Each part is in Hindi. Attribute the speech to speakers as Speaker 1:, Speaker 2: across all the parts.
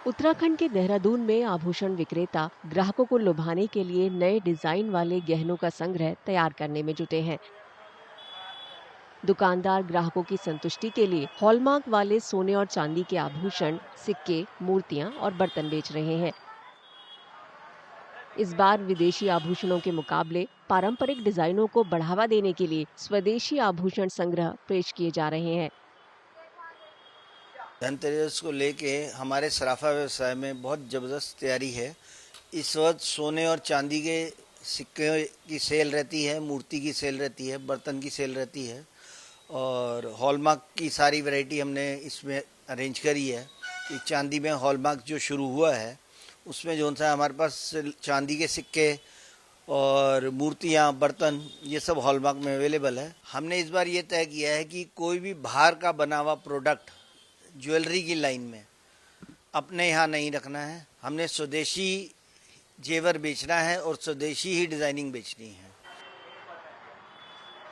Speaker 1: उत्तराखंड के देहरादून में आभूषण विक्रेता ग्राहकों को लुभाने के लिए नए डिजाइन वाले गहनों का संग्रह तैयार करने में जुटे हैं। दुकानदार ग्राहकों की संतुष्टि के लिए हॉलमार्क वाले सोने और चांदी के आभूषण, सिक्के, मूर्तियां और बर्तन बेच रहे हैं। इस बार विदेशी आभूषणों के मुकाबले पारंपरिक डिजाइनों को बढ़ावा देने के लिए स्वदेशी आभूषण संग्रह पेश किए जा रहे हैं।
Speaker 2: धनतेरस को लेके हमारे सराफा व्यवसाय में बहुत ज़बरदस्त तैयारी है। इस वक्त सोने और चांदी के सिक्के की सेल रहती है, मूर्ति की सेल रहती है, बर्तन की सेल रहती है और हॉलमार्क की सारी वैरायटी हमने इसमें अरेंज करी है कि चांदी में हॉलमार्क जो शुरू हुआ है उसमें जो सा हमारे पास चांदी के सिक्के और मूर्तियाँ, बर्तन ये सब हॉलमार्क में अवेलेबल है। हमने इस बार ये तय किया है कि कोई भी बाहर का बना हुआ प्रोडक्ट ज्वेलरी की लाइन में अपने यहाँ नहीं रखना है। हमने स्वदेशी जेवर बेचना है और स्वदेशी ही डिजाइनिंग बेचनी है।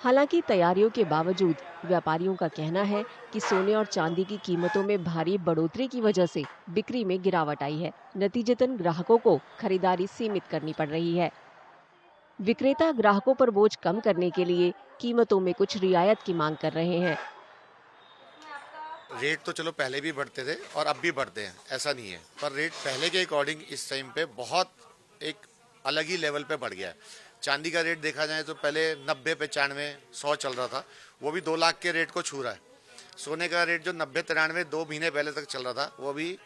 Speaker 1: हालांकि तैयारियों के बावजूद व्यापारियों का कहना है कि सोने और चांदी की कीमतों में भारी बढ़ोतरी की वजह से बिक्री में गिरावट आई है। नतीजतन ग्राहकों को खरीदारी सीमित करनी पड़ रही है। विक्रेता ग्राहकों पर बोझ कम करने के लिए कीमतों में कुछ रियायत की मांग कर रहे हैं।
Speaker 3: रेट तो चलो पहले भी बढ़ते थे और अब भी बढ़ते हैं, ऐसा नहीं है, पर रेट पहले के अकॉर्डिंग इस टाइम पे बहुत एक अलग ही लेवल पे बढ़ गया है। चांदी का रेट देखा जाए तो पहले 90, 95, 100 चल रहा था, वो भी 2 लाख के रेट को छू रहा है। सोने का रेट जो 90, 93 2 महीने पहले तक चल रहा था, वो भी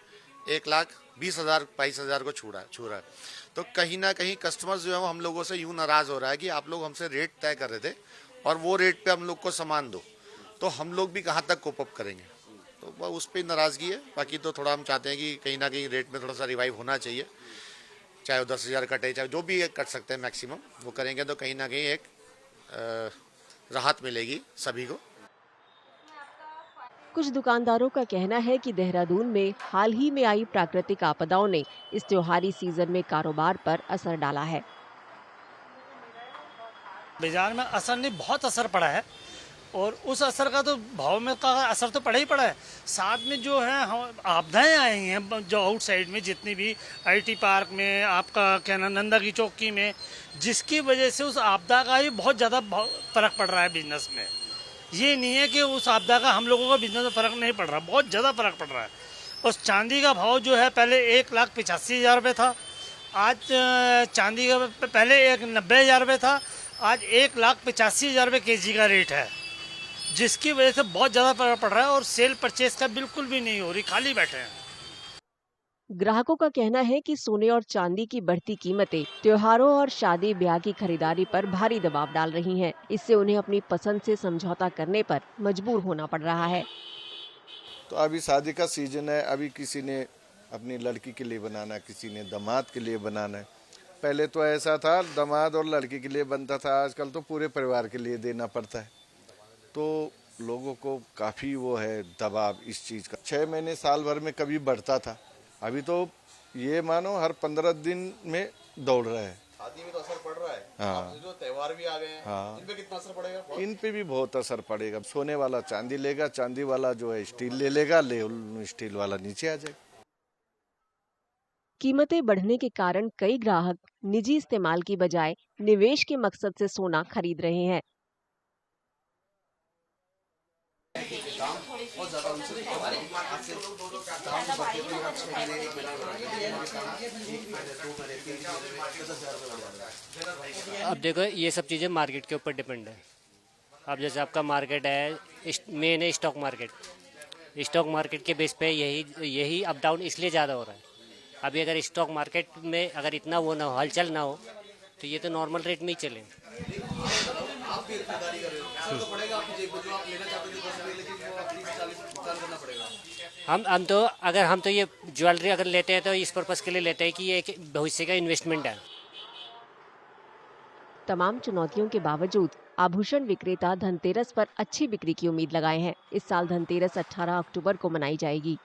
Speaker 3: 1,20,000, 22,000 को छू रहा है। तो कहीं ना कहीं कस्टमर्स जो है वो हम लोगों से यूं नाराज हो रहा है कि आप लोग हमसे रेट तय कर रहे थे और वो रेट पे हम लोग को सामान दो, तो हम लोग भी कहाँ तक कोप अप करेंगे। तो उस पर नाराज़गी है। बाकी तो थोड़ा हम चाहते हैं कि कहीं ना कहीं रेट में थोड़ा सा रिवाइव होना चाहिए, चाहे वो 10,000 कटे, चाहे जो भी कट सकते हैं मैक्सिमम, वो करेंगे तो कहीं ना कहीं एक राहत मिलेगी सभी को।
Speaker 1: कुछ दुकानदारों का कहना है कि देहरादून में हाल ही में आई प्राकृतिक आपदाओं ने इस त्योहारी सीजन में कारोबार पर असर डाला है।
Speaker 4: बाजार में असर नहीं, बहुत असर पड़ा है और उस असर का तो भाव में का असर तो पड़ा ही पड़ा है। साथ में जो है आपदाएं आई हैं, जो आउटसाइड में जितनी भी आईटी पार्क में, आपका क्या नाम नंदा की चौकी में, जिसकी वजह से उस आपदा का ही बहुत ज़्यादा फर्क पड़ रहा है बिजनेस में। ये नहीं है कि उस आपदा का हम लोगों का बिजनेस में फ़र्क नहीं पड़ रहा, बहुत ज़्यादा फर्क पड़ रहा है। उस चांदी का भाव जो है पहले 1,85,000 रुपये था, आज चांदी का पहले 1,90,000 रुपये था, आज 1,85,000 रुपये केजी का रेट है, जिसकी वजह से बहुत ज़्यादा फर्क पड़ रहा है और सेल परचेज का बिल्कुल भी नहीं हो रही, खाली बैठे हैं।
Speaker 1: ग्राहकों का कहना है कि सोने और चांदी की बढ़ती कीमतें त्योहारों और शादी ब्याह की खरीदारी पर भारी दबाव डाल रही हैं। इससे उन्हें अपनी पसंद से समझौता करने पर मजबूर होना पड़ रहा है।
Speaker 5: तो अभी शादी का सीजन है, अभी किसी ने अपनी लड़की के लिए बनाना है, किसी ने दामाद के लिए बनाना है। पहले तो ऐसा था दामाद और लड़की के लिए बनता था, आजकल तो पूरे परिवार के लिए देना पड़ता है। तो लोगों को काफ़ी वो है दबाव इस चीज़ का। 6 महीने साल भर में कभी बढ़ता था, अभी तो ये मानो हर 15 दिन में दौड़ रहा है।
Speaker 6: शादी में तो असर पड़ रहा है।
Speaker 5: हाँ,
Speaker 6: जो त्योहार भी आ गए हैं,
Speaker 5: हाँ,
Speaker 6: इन पे कितना असर पड़ेगा?
Speaker 5: इन पे भी बहुत असर पड़ेगा। सोने वाला चांदी लेगा, चांदी वाला जो है स्टील ले लेगा, स्टील वाला नीचे आ जाएगा।
Speaker 1: कीमतें बढ़ने के कारण कई ग्राहक निजी इस्तेमाल की बजाय निवेश के मकसद से सोना खरीद रहे हैं।
Speaker 7: अब देखो ये सब चीज़ें मार्केट के ऊपर डिपेंड है। अब जैसे आपका मार्केट है, मेन है स्टॉक मार्केट। स्टॉक मार्केट के बेस पे यही अप डाउन इसलिए ज़्यादा हो रहा है। अभी अगर स्टॉक मार्केट में अगर इतना वो ना हो, हलचल ना हो, तो ये तो नॉर्मल रेट में ही चले। हम तो ये ज्वेलरी अगर लेते हैं तो इस पर्पज़ के लिए लेते हैं कि ये एक भविष्य का इन्वेस्टमेंट है।
Speaker 1: तमाम चुनौतियों के बावजूद आभूषण विक्रेता धनतेरस पर अच्छी बिक्री की उम्मीद लगाए हैं। इस साल धनतेरस 18 अक्टूबर को मनाई जाएगी।